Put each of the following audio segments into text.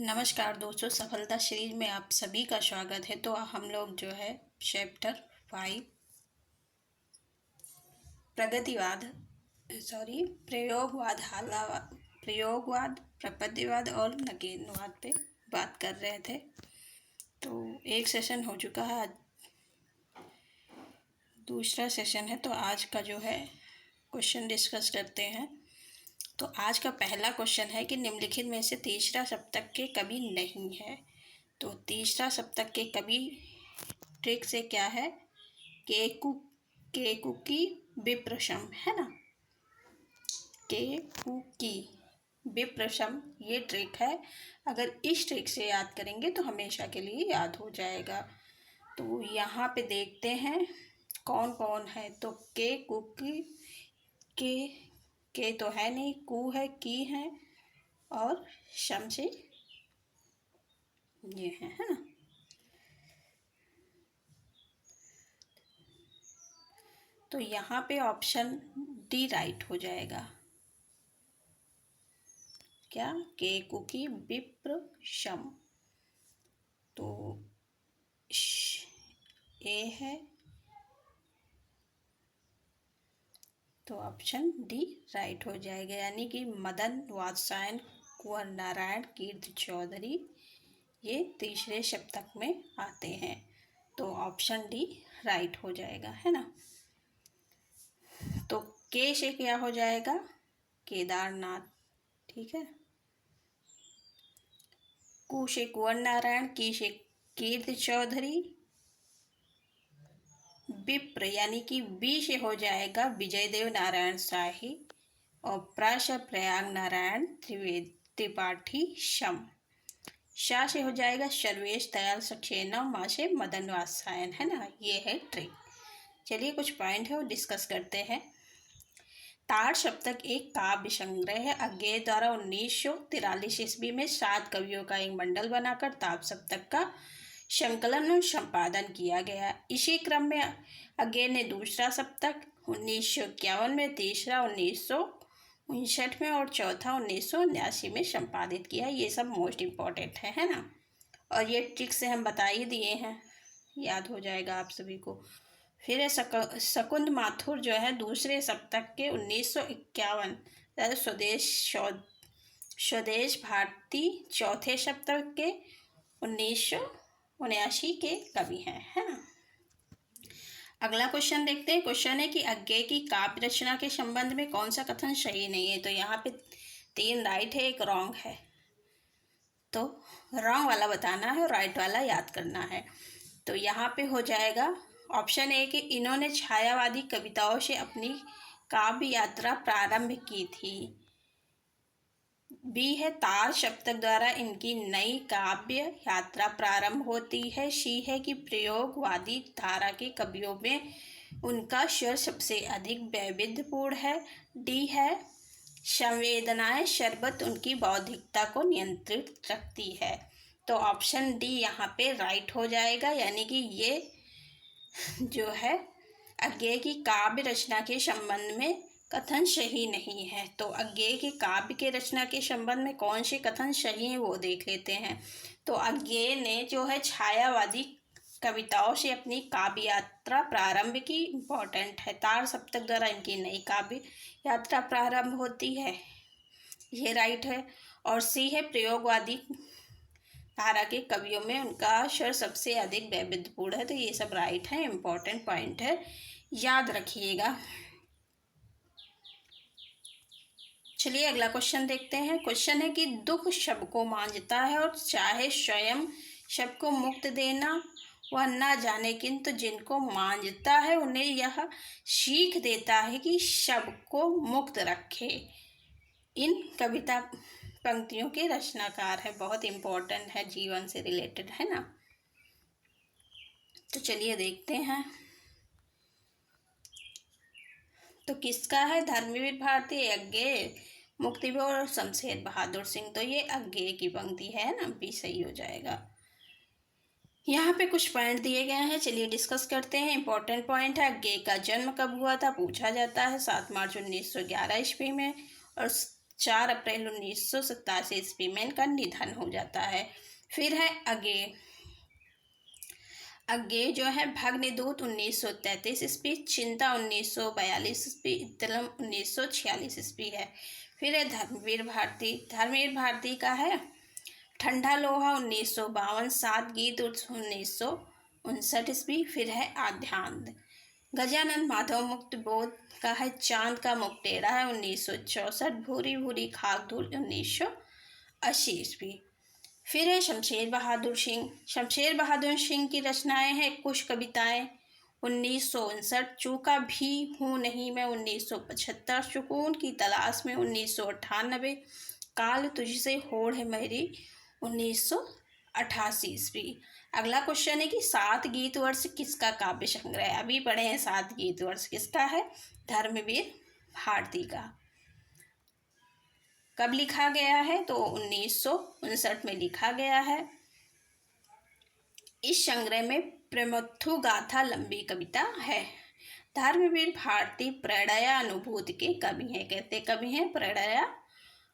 नमस्कार दोस्तों, सफलता सीरीज में आप सभी का स्वागत है। तो हम लोग जो है चैप्टर 5 प्रगतिवाद प्रयोगवाद, प्रपत्तिवाद और नगेनवाद पे बात कर रहे थे। तो एक सेशन हो चुका है, दूसरा सेशन है। तो आज का जो है क्वेश्चन डिस्कस करते हैं। तो आज का पहला क्वेश्चन है कि निम्नलिखित में से तीसरा सप्तक के कवि नहीं है। तो तीसरा सप्तक के कवि ट्रिक से क्या है, केकुकी विप्रशम है ना, केकुकी विप्रशम ये ट्रिक है। अगर इस ट्रिक से याद करेंगे तो हमेशा के लिए याद हो जाएगा। तो यहाँ पे देखते हैं कौन कौन है। तो केकुकी के तो है नहीं, कु है, की है और शम से ये है ना। तो यहाँ पे ऑप्शन डी राइट हो जाएगा। क्या, केकुकी विप्र शम। तो ए है, तो ऑप्शन डी राइट हो जाएगा। यानी कि मदन वात्सायन कुंवर नारायण कीर्ति चौधरी ये तीसरे सप्तक में आते हैं। तो ऑप्शन डी राइट हो जाएगा, है ना। तो के से क्या हो जाएगा, केदारनाथ, ठीक है। कु से कुंवर नारायण, की से कीर्ति चौधरी, विप्र यानी कि बी से हो जाएगा विजयदेव नारायण शाही और प्रा से प्रयाग नारायण त्रिपाठी शम। शाह से हो जाएगा सर्वेश दयाल सक्सेना, माँ से मदन वात्सायन, है ना। ये है ट्रिक। चलिए कुछ पॉइंट है वो डिस्कस करते हैं। ताड़ सप्तक एक काव्य संग्रह है। अज्ञेय द्वारा 1943 ईस्वी में 7 कवियों का एक मंडल बनाकर ताप सप्तक का संकलन और संपादन किया गया। इसी क्रम में अज्ञेय ने दूसरा सप्तक 1951 में, तीसरा 1959 में और चौथा 1979 में संपादित किया। ये सब मोस्ट इम्पॉर्टेंट है ना। और ये ट्रिक से हम बता ही दिए हैं, याद हो जाएगा आप सभी को। फिर शकुंद माथुर जो है दूसरे सप्तक के 1951 स्वदेश भारती चौथे सप्तक के 1979 के कवि हैं, है ना। अगला क्वेश्चन देखते हैं। क्वेश्चन है कि अज्ञेय की काव्य रचना के संबंध में कौन सा कथन सही नहीं है। तो यहाँ पे 3 राइट है, 1 रॉन्ग है। तो रॉन्ग वाला बताना है और राइट वाला याद करना है। तो यहाँ पे हो जाएगा ऑप्शन ए कि इन्होंने छायावादी कविताओं से अपनी काव्य यात्रा प्रारंभ की थी। बी है तार सप्तक द्वारा इनकी नई काव्य यात्रा प्रारंभ होती है। सी है कि प्रयोगवादी धारा के कवियों में उनका स्वर सबसे अधिक वैविध्यपूर्ण है। डी है संवेदनाएं शरबत उनकी बौद्धिकता को नियंत्रित रखती है। तो ऑप्शन डी यहाँ पे राइट हो जाएगा। यानी कि ये जो है अज्ञेय की काव्य रचना के संबंध में कथन सही नहीं है। तो अज्ञेय की काव्य के रचना के संबंध में कौन से कथन सही हैं वो देख लेते हैं। तो अज्ञेय ने जो है छायावादी कविताओं से अपनी काव्य यात्रा प्रारंभ की, इम्पोर्टेंट है। तार सप्तक द्वारा इनकी नई काव्य यात्रा प्रारंभ होती है, ये राइट है। और सी है प्रयोगवादी धारा के कवियों में उनका स्वर सबसे अधिक वैविध्यपूर्ण है। तो ये सब राइट है, इम्पोर्टेंट पॉइंट है, याद रखिएगा। चलिए अगला क्वेश्चन देखते हैं। क्वेश्चन है कि दुख शब को मांझता है और चाहे स्वयं शब को मुक्त देना वह ना जाने, किंतु जिनको मांझता है उन्हें यह सीख देता है कि शब को मुक्त रखे। इन कविता पंक्तियों के रचनाकार है, बहुत इम्पोर्टेंट है, जीवन से रिलेटेड है ना। तो चलिए देखते हैं। तो किसका है, धर्मवीर भारती, अज्ञेय, मुक्तिबोध और शमशेर बहादुर सिंह। तो ये अज्ञेय की पंक्ति है ना, भी सही हो जाएगा। यहाँ पे कुछ पॉइंट दिए गए हैं, चलिए डिस्कस करते हैं। इंपॉर्टेंट पॉइंट है, अज्ञेय का जन्म कब हुआ था, पूछा जाता है 7 मार्च 1911 ईस्वी में। और 4 अप्रैल 1987 ईस्वी में इनका निधन हो जाता है। फिर है अज्ञे जो है भग्नदूत 1933 ईस्वी, चिंता 1942 ईस्वी, इत्तलम 1946 ईस्वी है। फिर है धर्मवीर भारती का है ठंडा लोहा 1952, 7 गीत 1959 ईस्वी। फिर है आध्यात्म गजानन माधव मुक्त बोध का है चांद का मुखटेरा है 1964, भूरी भूरी खाक धूल 1980 ईस्वी। फिर है शमशेर बहादुर सिंह की रचनाएं हैं कुछ कविताएं 1959, चूका भी हूँ नहीं मैं 1975, सुकून की तलाश में 1998, काल तुझसे होड़ है मेरी 1988 ईस्वी। अगला क्वेश्चन है कि 7 गीत वर्ष किसका काव्य संग्रह है। अभी पढ़े हैं 7 गीत वर्ष किसका है, धर्मवीर भारती का। कब लिखा गया है तो 1959 में लिखा गया है। इस संग्रह में प्रमथु गाथा लंबी कविता है। धर्मवीर भारती प्रणया अनुभूति के कवि हैं, कहते कवि हैं प्रणया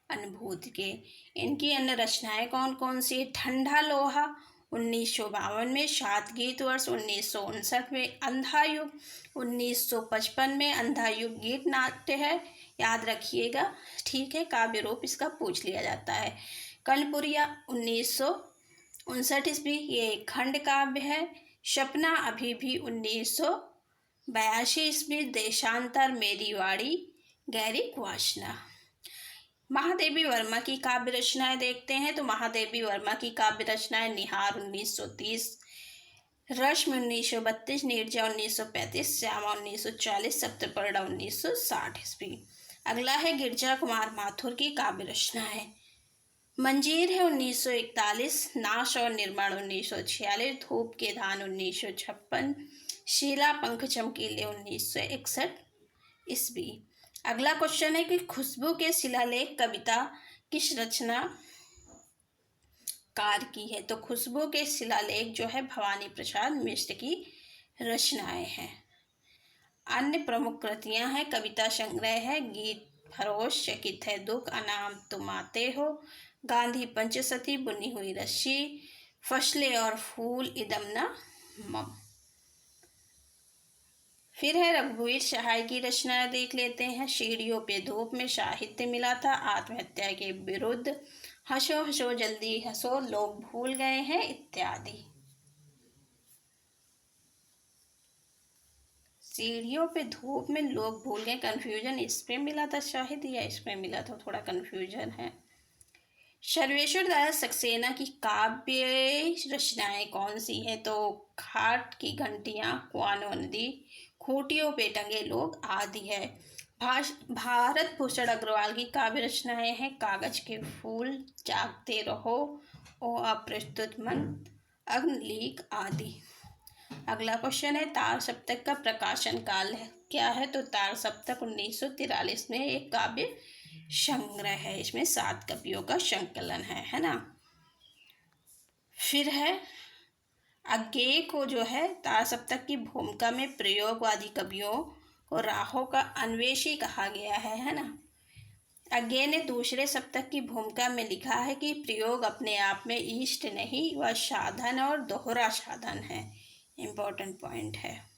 अनुभूति के। इनकी अन्य रचनाएं कौन कौन सी, ठंडा लोहा 1952 में, 7 गीत वर्ष 1959 में, अंधा युग 1955 में। अंधा युग गीत नाट्य है, याद रखिएगा, ठीक है, काव्य रूप इसका पूछ लिया जाता है। कनपुरिया 1959 ईस्वी, ये खंड काव्य है। सपना अभी भी 1982 ईस्वी, देशांतर मेरी वाड़ी गहरी वासना। महादेवी वर्मा की काव्य रचनाएं देखते हैं तो महादेवी वर्मा की काव्य रचनाएं निहार 1930, रश्मि 1932, नीरजा 1935, श्यामा 1940, सप्तपर्णा 1960 ईस्वी। अगला है गिरजा कुमार माथुर की काव्य रचनाएं। मंजीर है 1941, नाश और निर्माण 1946, धूप के धान 1956, शीला पंख चमकीले 1961 ईस्वी। अगला क्वेश्चन है कि खुशबू के शिलालेख कविता किस रचनाकार की है, तो खुशबू के शिलालेख जो है भवानी प्रसाद मिश्र की रचनाएं हैं। अन्य प्रमुख कृतियां हैं, कविता संग्रह है गीत फरोश, चकित है दुख, अनाम तुम आते हो, गांधी पंचसती, बुनी हुई रस्सी, फसले और फूल, इदमना मम। फिर है रघुवीर सहाय की रचनाएं देख लेते हैं। सीढ़ियों पे धूप में साहित्य मिला था, आत्महत्या के विरुद्ध, हंसो हंसो जल्दी हंसो, लोग भूल गए हैं इत्यादि। सीढ़ियों पे धूप में लोग भूल गए, कंफ्यूजन इस पे मिला था शायद या इस पे मिला था, थोड़ा कंफ्यूजन है। सर्वेश्वर दयाल सक्सेना की काव्य रचनाएं कौन सी हैं, तो खाट की घंटियां, कुआनो नदी, खूंटियों पे टंगे लोग आदि है। भारत भूषण अग्रवाल की काव्य रचनाएं हैं कागज के फूल, जागते रहो, ओ अप्रस्तुत मन, अग्निलीक आदि। अगला क्वेश्चन है तार सप्तक का प्रकाशन काल है क्या है, तो तार सप्तक 1943 में एक काव्य संग्रह है, इसमें 7 कवियों का संकलन है ना। फिर है अज्ञेय को जो है तार सप्तक की भूमिका में प्रयोगवादी कवियों को राहों का अन्वेषी कहा गया है ना। अज्ञेय ने दूसरे सप्तक की भूमिका में लिखा है कि प्रयोग अपने आप में इष्ट नहीं, वह साधन और दोहरा साधन है, इम्पोर्टेंट पॉइंट है।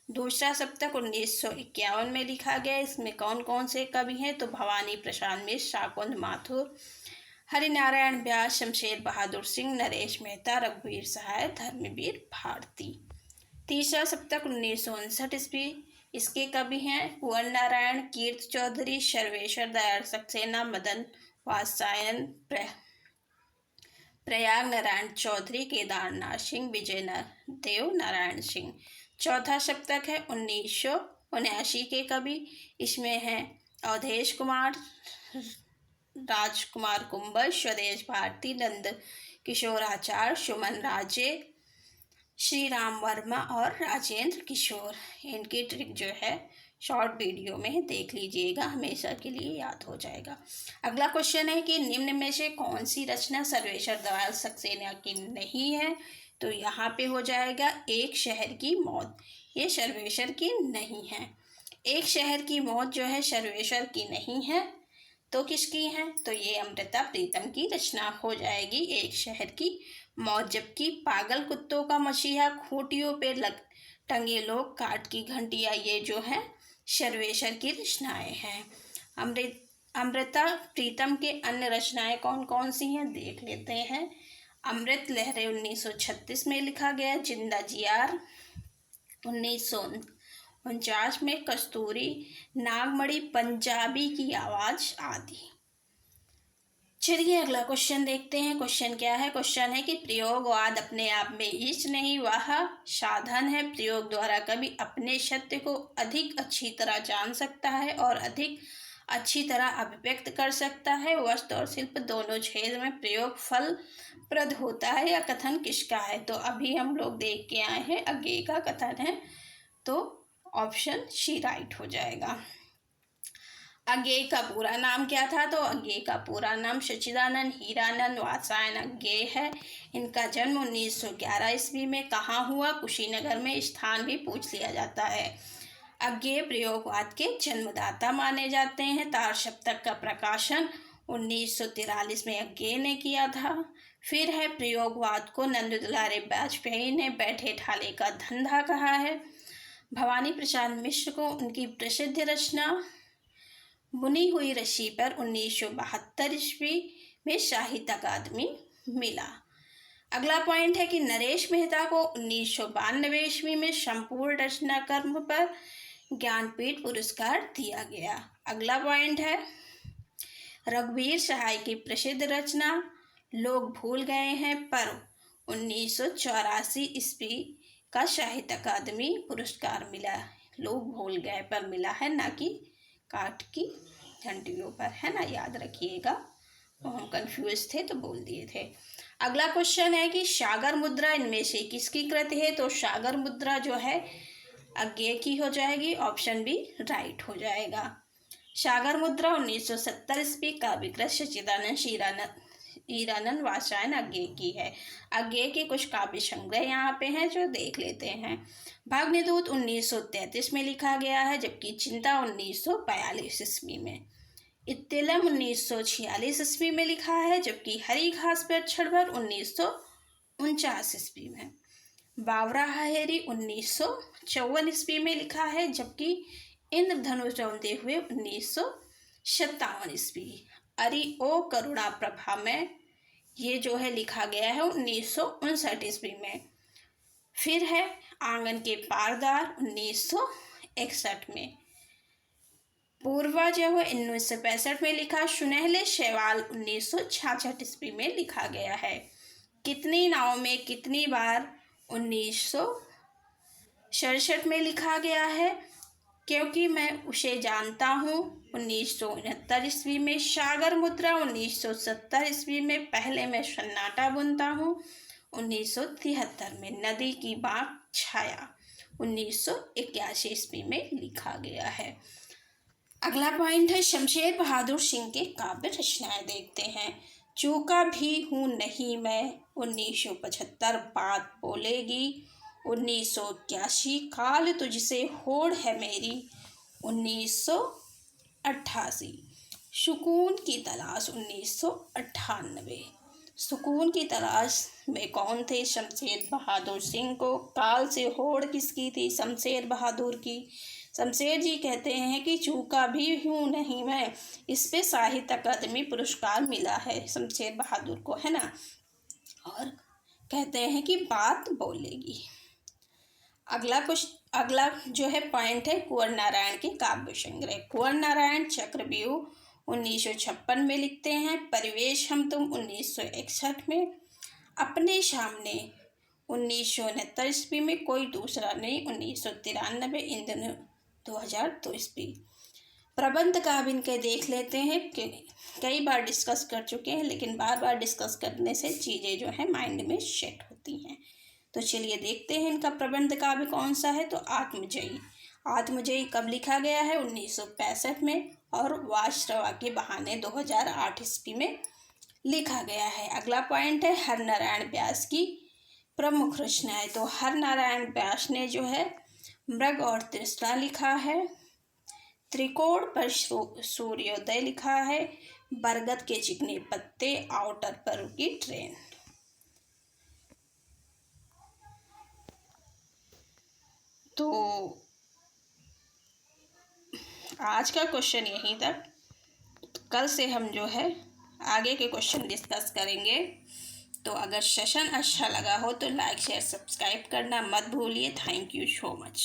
दूसरा सप्तक 1951 में लिखा गया, इसमें कौन कौन से कवि हैं, तो भवानी प्रसाद मिश्र, शाकुंद माथुर, हरिनारायण व्यास, शमशेर बहादुर सिंह, नरेश मेहता, रघुवीर सहाय, धर्मवीर भारती। तीसरा सप्तक 1959 ईस्वी, इसके कवि हैं कुंवर नारायण, कीर्त चौधरी, सर्वेश्वर दयाल सक्सेना, मदन वात्सायन, प्रयाग नारायण चौधरी, केदारनाथ सिंह, विजय देव नारायण सिंह। चौथा सप्तक है 1979 के कवि, इसमें हैं अवधेश कुमार, राजकुमार कुंबर, स्वदेश भारती, नंद किशोराचार्य, सुमन राजे, श्री राम वर्मा और राजेंद्र किशोर। इनकी ट्रिक जो है शॉर्ट वीडियो में देख लीजिएगा, हमेशा के लिए याद हो जाएगा। अगला क्वेश्चन है कि निम्न में से कौन सी रचना सर्वेश्वर दयाल सक्सेना की नहीं है, तो यहाँ पे हो जाएगा एक शहर की मौत, ये सर्वेश्वर की नहीं है। एक शहर की मौत जो है सर्वेश्वर की नहीं है। तो किसकी हैं? तो ये अमृता प्रीतम की रचना हो जाएगी, एक शहर की मौत। जबकि पागल कुत्तों का मसीहा, खूंटियों पे टंगे लोग, काठ की घंटियां, ये जो है सर्वेश्वर की रचनाएं हैं। अमृता प्रीतम के अन्य रचनाएं कौन कौन सी हैं देख लेते हैं। अमृत लहरें 1936 में लिखा गया। जिंदा जियार 1949 में। कस्तूरी, नागमणि, पंजाबी की आवाज आदि। चलिए अगला क्वेश्चन देखते हैं। क्वेश्चन क्या है? क्वेश्चन है कि प्रयोगवाद अपने आप में इष्ट नहीं, वह साधन है। प्रयोग द्वारा कभी अपने सत्य को अधिक अच्छी तरह जान सकता है और अधिक अच्छी तरह अभिव्यक्त कर सकता है। वस्तु और शिल्प दोनों क्षेत्र में प्रयोग फलप्रद होता है। यह कथन किसका है? तो अभी हम लोग देख के आए हैं, अज्ञेय का कथन है, तो ऑप्शन सी राइट हो जाएगा। अज्ञेय का पूरा नाम क्या था? तो अज्ञेय का पूरा नाम सच्चिदानंद हीरानंद वात्स्यायन अज्ञेय है। इनका जन्म 1911 ईस्वी में कहाँ हुआ? कुशीनगर में। स्थान भी पूछ लिया जाता है। अज्ञेय प्रयोगवाद के जन्मदाता माने जाते हैं। तार सप्तक का प्रकाशन 1943 में अज्ञेय ने किया था। फिर है प्रयोगवाद को नंद दुलारे वाजपेयी ने बैठे ठाले का धंधा कहा है। भवानी प्रसाद मिश्र को उनकी प्रसिद्ध रचना बुनी हुई रस्सी पर 1972 ईस्वी में साहित्य अकादमी मिला। अगला पॉइंट है कि नरेश मेहता को 1992 ईस्वी में संपूर्ण रचना कर्म पर ज्ञानपीठ पुरस्कार दिया गया। अगला पॉइंट है रघुवीर सहाय की प्रसिद्ध रचना लोग भूल गए हैं पर 1984 ईस्वी का साहित्य अकादमी पुरस्कार मिला। लोग भूल गए पर मिला है, ना कि काठ की घंटियों पर, है ना, याद रखिएगा। तो हम कंफ्यूज थे तो बोल दिए थे। अगला क्वेश्चन है कि सागर मुद्रा इनमें से किसकी कृति है? तो सागर मुद्रा जो है अज्ञेय की हो जाएगी, ऑप्शन बी राइट हो जाएगा। सागर मुद्रा 1970 ईस्वी का विक्रय सच्चिदानंद हीरानंद वात्स्यायन अज्ञेय की है। अज्ञेय के कुछ काव्य संग्रह यहाँ पे हैं जो देख लेते हैं। भाग्यदूत 1933 में लिखा गया है, जबकि चिंता 1942 ईस्वी में। इत्तिलम 1946 ईस्वी में लिखा है, जबकि हरी घास पर छड़भर 1949 ईस्वी में। बावरा हहेरी 1954 ईस्वी में लिखा है, जबकि इंद्रधनुष रौंदे हुए 1957 ईस्वी। अरि ओ करुणा प्रभा में ये जो है लिखा गया है 1959 ईस्वी में। फिर है आंगन के पारदार 1961 में। पूर्वा जो है 1965 में लिखा। सुनहले शैवाल 1966 ईस्वी में लिखा गया है। कितनी नाव में कितनी बार 1967 में लिखा गया है। क्योंकि मैं उसे जानता हूँ 1969 ईस्वी में। सागर मुद्रा 1970 ईस्वी में। पहले मैं सन्नाटा बुनता हूँ 1973 में। नदी की बाँक छाया 1981 ईस्वी में लिखा गया है। अगला पॉइंट है शमशेर बहादुर सिंह के काव्य रचनाएं देखते हैं। चूका भी हूँ नहीं मैं 1975 बात बोलेगी 1981। काल तुझसे होड़ है मेरी 1988। सुकून की तलाश 1998। सुकून की तलाश में कौन थे? शमशेर बहादुर सिंह को। काल से होड़ किसकी थी? शमशेर बहादुर की। शमशेर जी कहते हैं कि चूका भी हूँ नहीं मैं, इस पे साहित्य अकादमी पुरस्कार मिला है शमशेर बहादुर को, है ना। और कहते हैं कि बात बोलेगी। अगला जो है पॉइंट है कुंवर नारायण के काव्य संग्रह। कुंवर नारायण चक्रव्यूह 1956 में लिखते हैं। परिवेश हम तुम 1961 में। अपने सामने 1969 ईस्वी में। कोई दूसरा नहीं 1993। इंद्र 2002 ईस्वी। प्रबंध काव्य इनके देख लेते हैं कि कई बार डिस्कस कर चुके हैं, लेकिन बार बार डिस्कस करने से चीज़ें जो है माइंड में सेट होती हैं। तो चलिए देखते हैं इनका प्रबंध काव्य कौन सा है। तो आत्मजयी। आत्मजयी कब लिखा गया है? 1965 में। और वाश्रवा के बहाने 2008 ईस्वी में लिखा गया है। अगला पॉइंट है हर नारायण व्यास की प्रमुख रचनाएं। तो हर नारायण व्यास ने जो है मृग और तृष्णा लिखा है। त्रिकोण पर सूर्योदय लिखा है। बरगद के चिकने पत्ते, आउटर पर रुकी ट्रेन। तो आज का क्वेश्चन यहीं तक। कल से हम जो है आगे के क्वेश्चन डिस्कस करेंगे। तो अगर सेशन अच्छा लगा हो तो लाइक शेयर सब्सक्राइब करना मत भूलिए। Thank you so much.